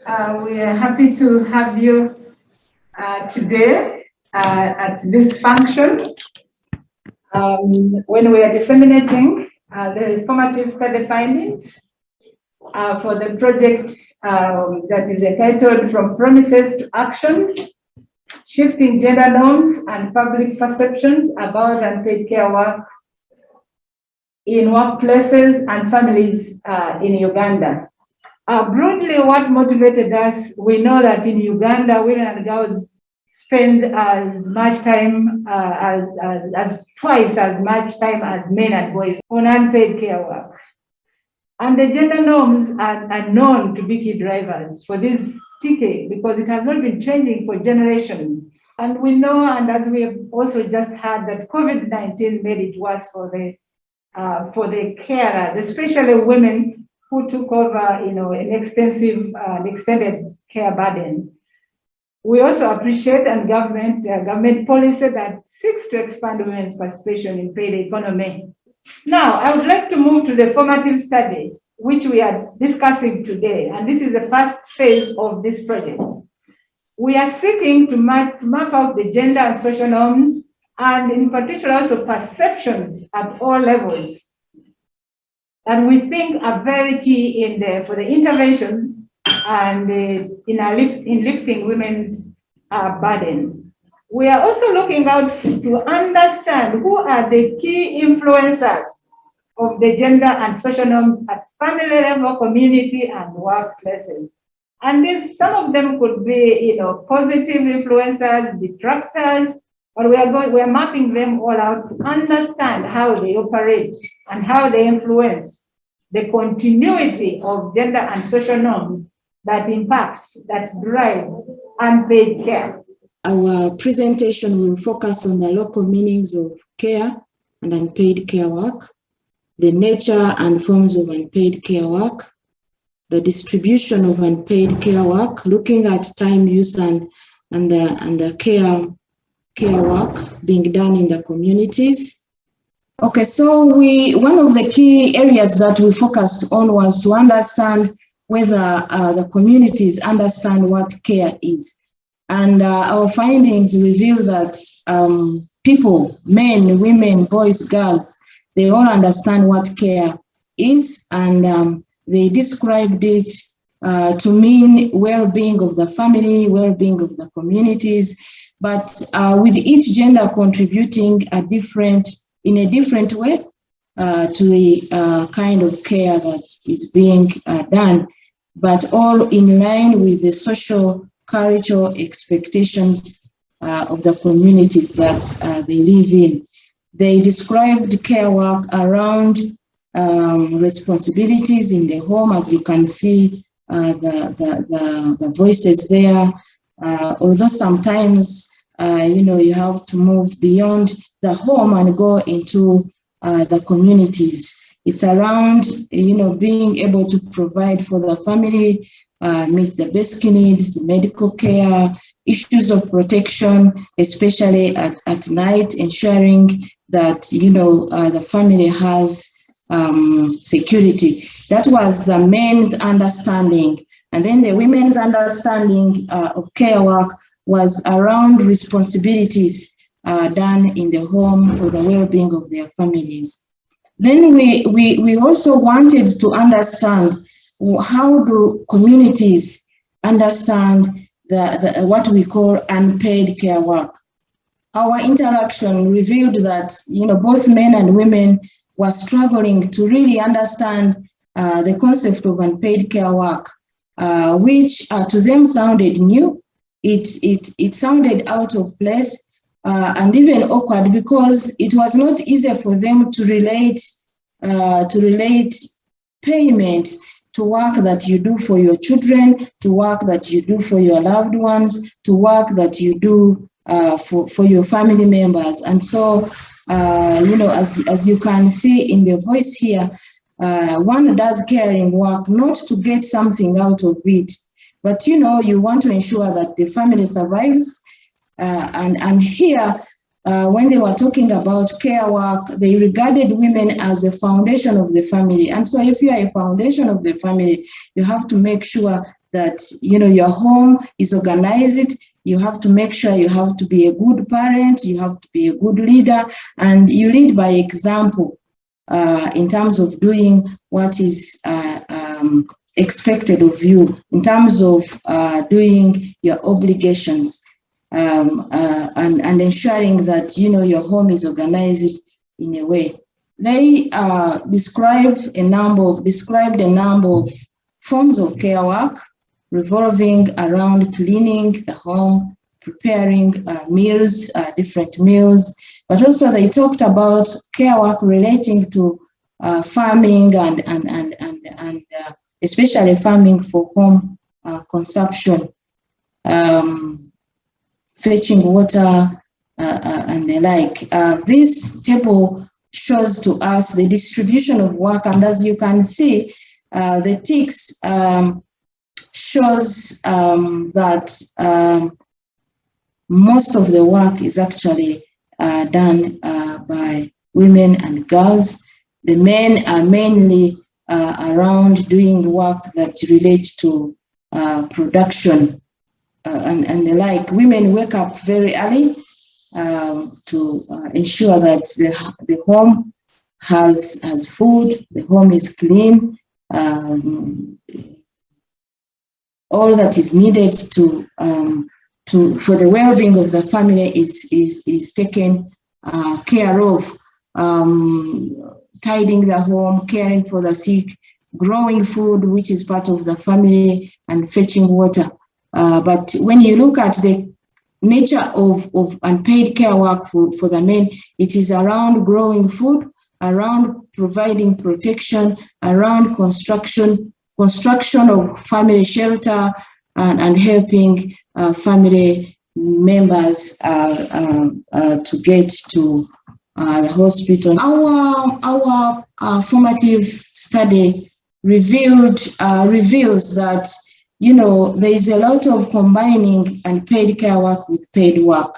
We are happy to have you today at this function when we are disseminating the formative study findings for the project that is entitled From Promises to Actions, Shifting Gender Norms and Public Perceptions about Unpaid Care Work in Workplaces and Families in Uganda. Broadly, what motivated us, we know that in Uganda, women and girls spend as much time, as twice as much time as men and boys on unpaid care work. And the gender norms are known to be key drivers for this decade because it has not been changing for generations. And we know, and as we have also just heard, that COVID-19 made it worse for the carers, especially women who took over, an extensive, extended care burden. We also appreciate and government policy that seeks to expand women's participation in paid economy. Now, I would like to move to the formative study, which we are discussing today, and this is the first phase of this project. We are seeking to map out the gender and social norms, and in particular also perceptions at all levels, and we think are very key for the interventions and in lifting women's burden. We are also looking out to understand who are the key influencers of the gender and social norms at family level, community, and workplaces. And some of them could be, positive influencers, detractors, but we are mapping them all out to understand how they operate and how they influence the continuity of gender and social norms that impact, that drive unpaid care. Our presentation will focus on the local meanings of care and unpaid care work, the nature and forms of unpaid care work, the distribution of unpaid care work, looking at time use and the care work being done in the communities. Okay, so one of the key areas that we focused on was to understand whether the communities understand what care is. And our findings reveal that people, men, women, boys, girls, they all understand what care is, and they described it to mean well-being of the family, well-being of the communities, but with each gender contributing in a different way to the kind of care that is being done, but all in line with the social, cultural expectations of the communities that they live in. They described care work around responsibilities in the home, as you can see the voices there. Although sometimes you have to move beyond the home and go into the communities. It's around being able to provide for the family, meet the basic needs, medical care, issues of protection, especially at night, ensuring that the family has security. That was the men's understanding. And then the women's understanding of care work was around responsibilities done in the home for the well-being of their families. Then we also wanted to understand how do communities understand what we call unpaid care work. Our interaction revealed that both men and women were struggling to really understand the concept of unpaid care work, which to them sounded new. It sounded out of place and even awkward because it was not easy for them to relate payment to work that you do for your children, to work that you do for your loved ones, to work that you do for your family members. And so, as you can see in the voice here, one does caring work not to get something out of it, but you want to ensure that the family survives. And here, when they were talking about care work, they regarded women as a foundation of the family. And so if you are a foundation of the family, you have to make sure that, you know, your home is organized. You have to make sure you have to be a good parent, you have to be a good leader, and you lead by example in terms of doing what is expected of you, in terms of doing your obligations, and ensuring that, you know, your home is organized in a way. They described a number of forms of care work revolving around cleaning the home, preparing meals, different meals, but also they talked about care work relating to farming and especially farming for home consumption, fetching water and the like. This table shows to us the distribution of work, and as you can see, the ticks shows that most of the work is actually done by women and girls. The men are mainly around doing work that relates to production and the like. Women wake up very early to ensure that the home has food, the home is clean, all that is needed for the well-being of the family is taken care of. Tidying the home, caring for the sick, growing food, which is part of the family, and fetching water. But when you look at the nature of unpaid care work for the men, it is around growing food, around providing protection, around construction of family shelter, and helping family members to get to the hospital. Our formative study reveals that, you know, there is a lot of combining unpaid care work with paid work.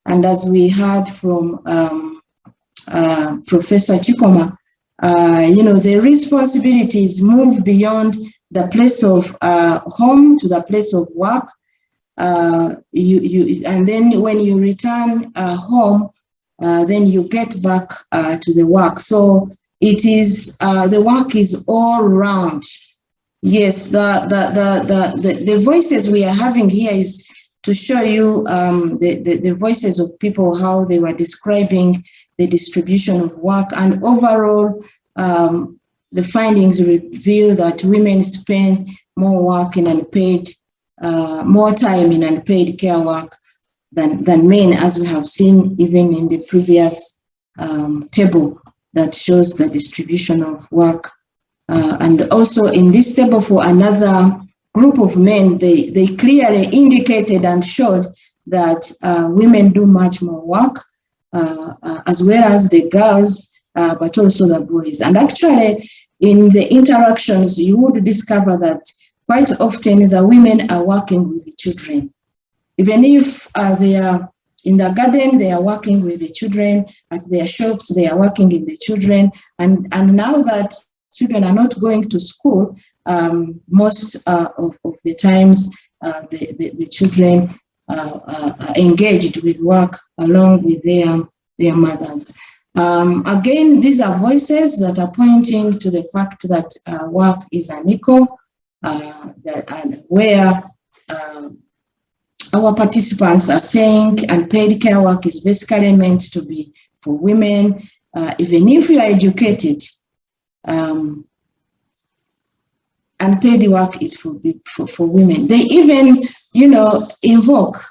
And as we heard from Professor Chikoma, you know, the responsibilities move beyond the place of home to the place of work. And then when you return home, then you get back to the work. So it is the work is all round. Yes, the voices we are having here is to show you the voices of people, how they were describing the distribution of work, and overall the findings reveal that women spend more work in unpaid, more time in unpaid care work than men, as we have seen even in the previous table that shows the distribution of work. And also in this table for another group of men, they clearly indicated and showed that women do much more work, as well as the girls, but also the boys. And actually, in the interactions, you would discover that quite often the women are working with the children. Even if they are in the garden, they are working with the children. At their shops, they are working in the children. And now that children are not going to school, most of the times the children are engaged with work along with their mothers. Again, these are voices that are pointing to the fact that work is unequal, where our participants are saying unpaid care work is basically meant to be for women. Even if you are educated, unpaid work is for women. They even, you know, invoke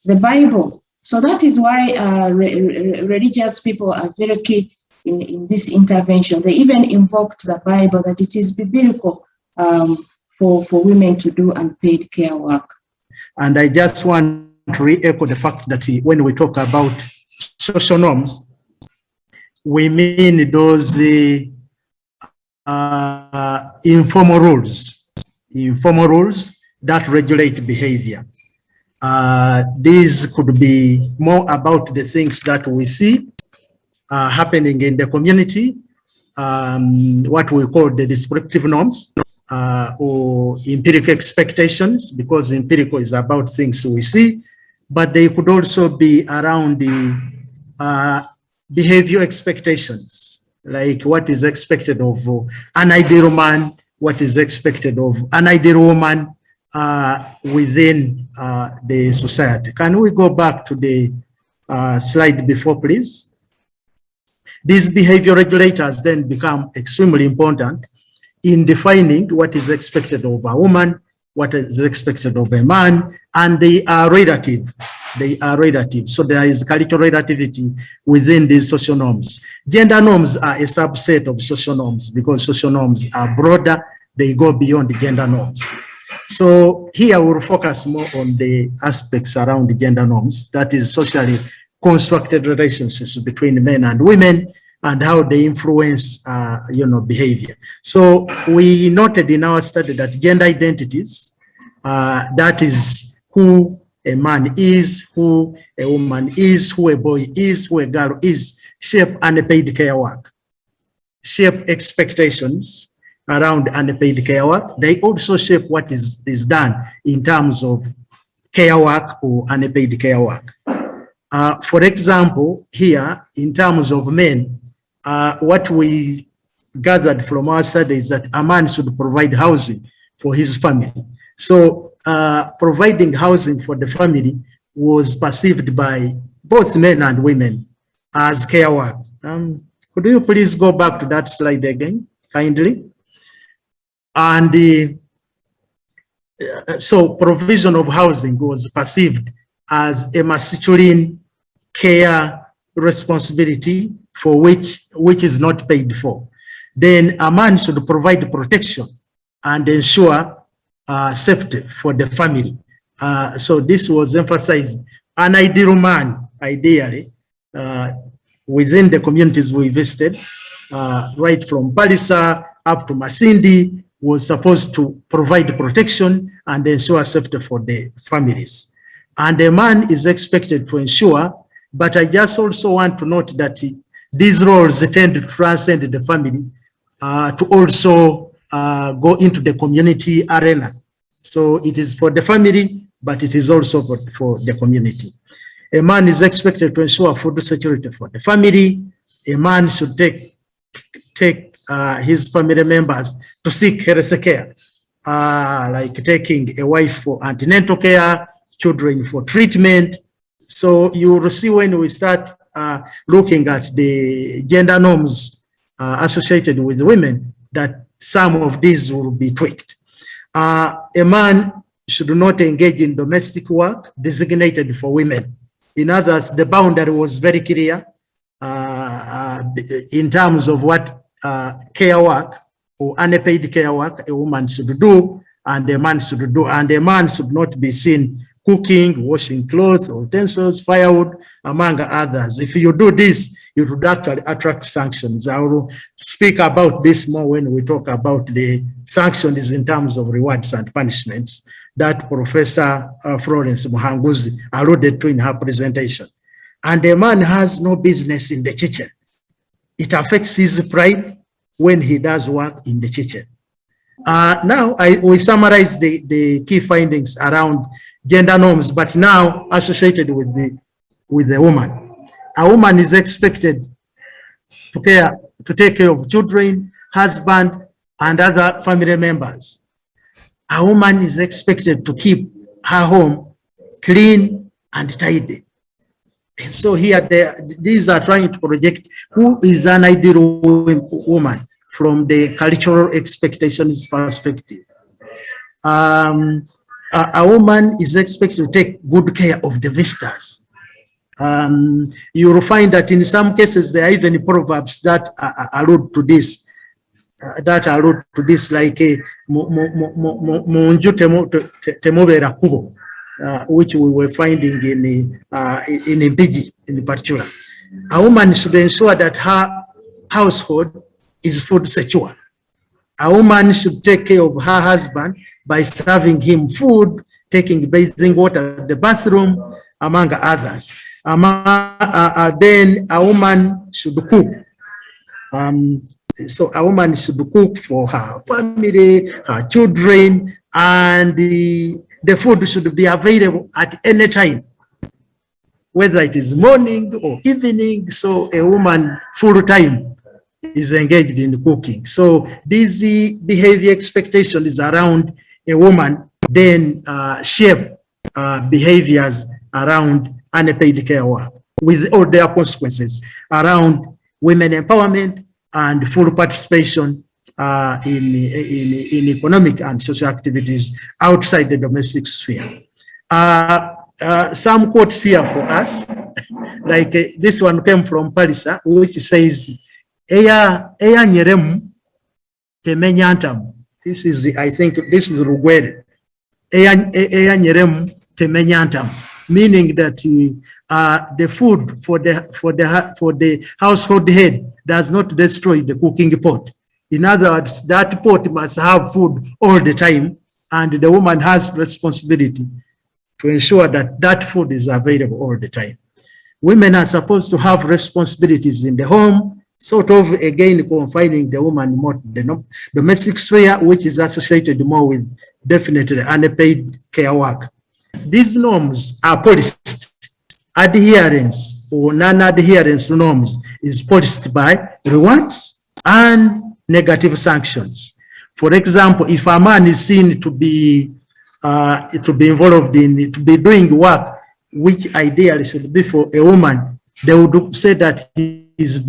the Bible. So that is why religious people are very key in this intervention. They even invoked the Bible, that it is biblical for women to do unpaid care work. And I just want to re-echo the fact that when we talk about social norms, we mean those informal rules that regulate behavior. These could be more about the things that we see happening in the community, what we call the descriptive norms, or empirical expectations, because empirical is about things we see, but they could also be around the behavior expectations, like what is expected of an ideal man, what is expected of an ideal woman within the society. Can we go back to the slide before, please? These behavior regulators then become extremely important in defining what is expected of a woman, what is expected of a man, and they are relative. They are relative. So there is cultural relativity within these social norms. Gender norms are a subset of social norms because social norms are broader. They go beyond the gender norms. So here we'll focus more on the aspects around the gender norms, that is socially constructed relationships between men and women and how they influence, behavior. So we noted in our study that gender identities, that is who a man is, who a woman is, who a boy is, who a girl is, shape unpaid care work, shape expectations around unpaid care work. They also shape what is done in terms of care work or unpaid care work. For example, here, in terms of men, what we gathered from our study is that a man should provide housing for his family. So providing housing for the family was perceived by both men and women as care work. Could you please go back to that slide again, kindly? And so provision of housing was perceived as a masculine care responsibility for which is not paid for. Then a man should provide protection and ensure safety for the family. So this was emphasized. An ideal man, ideally, within the communities we visited, right from Palisa up to Masindi, was supposed to provide protection and ensure safety for the families. And a man is expected to ensure, but I just also want to note that these roles tend to transcend the family to also go into the community arena. So it is for the family, but it is also for the community. A man is expected to ensure food security for the family. A man should take his family members to seek health care, like taking a wife for antenatal care, children for treatment. So you will see when we start looking at the gender norms associated with women that some of these will be tweaked. A man should not engage in domestic work designated for women. In others, the boundary was very clear in terms of what care work or unpaid care work a woman should do and a man should do. And a man should not be seen cooking, washing clothes, utensils, firewood, among others. If you do this, it would actually attract sanctions. I will speak about this more when we talk about the sanctions in terms of rewards and punishments that Professor Florence Muhanguzi alluded to in her presentation. And a man has no business in the kitchen. It affects his pride when he does work in the kitchen. Now, we summarize the key findings around gender norms, but now associated with the woman. A woman is expected to take care of children, husband, and other family members. A woman is expected to keep her home clean and tidy. So here, these are trying to project who is an ideal woman from the cultural expectations perspective. A woman is expected to take good care of the visitors. You will find that in some cases there are even proverbs that allude to this. Like which we were finding in Mbiji in particular. A woman should ensure that her household is food secure. A woman should take care of her husband by serving him food, taking bathing water at the bathroom, among others. Then a woman should cook. so a woman should cook for her family, her children, and the food should be available at any time, whether it is morning or evening. So a woman full time is engaged in cooking. So these behavior expectations around a woman then shape behaviors around unpaid care work, with all their consequences around women empowerment and full participation in economic and social activities outside the domestic sphere. Some quotes here for us, like this one came from Palisa, which says, Eya nyeremu temenya ntamu. This is, I think, this is Rugwere. Eya nyeremu temenya ntamu, meaning that the food for the household head does not destroy the cooking pot. In other words, that pot must have food all the time, and the woman has responsibility to ensure that that food is available all the time. Women are supposed to have responsibilities in the home, sort of again confining the woman more to the domestic sphere, which is associated more with definitely unpaid care work. These norms are policed. Adherence or non-adherence to norms is policed by rewards and negative sanctions. For example, if a man is seen to be involved in, to be doing work which ideally should be for a woman, they would say that he's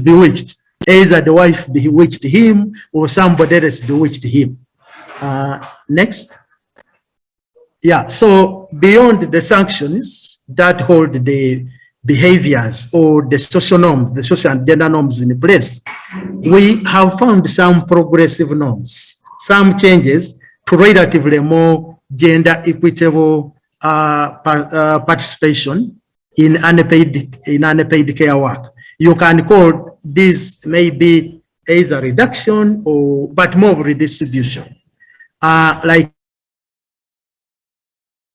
bewitched. Either the wife bewitched him or somebody else bewitched him. Next. Yeah, so beyond the sanctions that hold the behaviors or the social norms, the social and gender norms in place, we have found some progressive norms, some changes to relatively more gender equitable participation in unpaid care work. You can call this maybe either reduction or but more redistribution. Like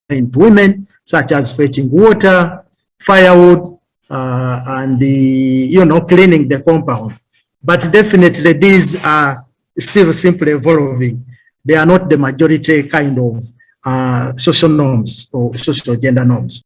to women, such as fetching water, firewood, and cleaning the compound. But definitely these are still simply evolving. They are not the majority kind of social norms or social gender norms.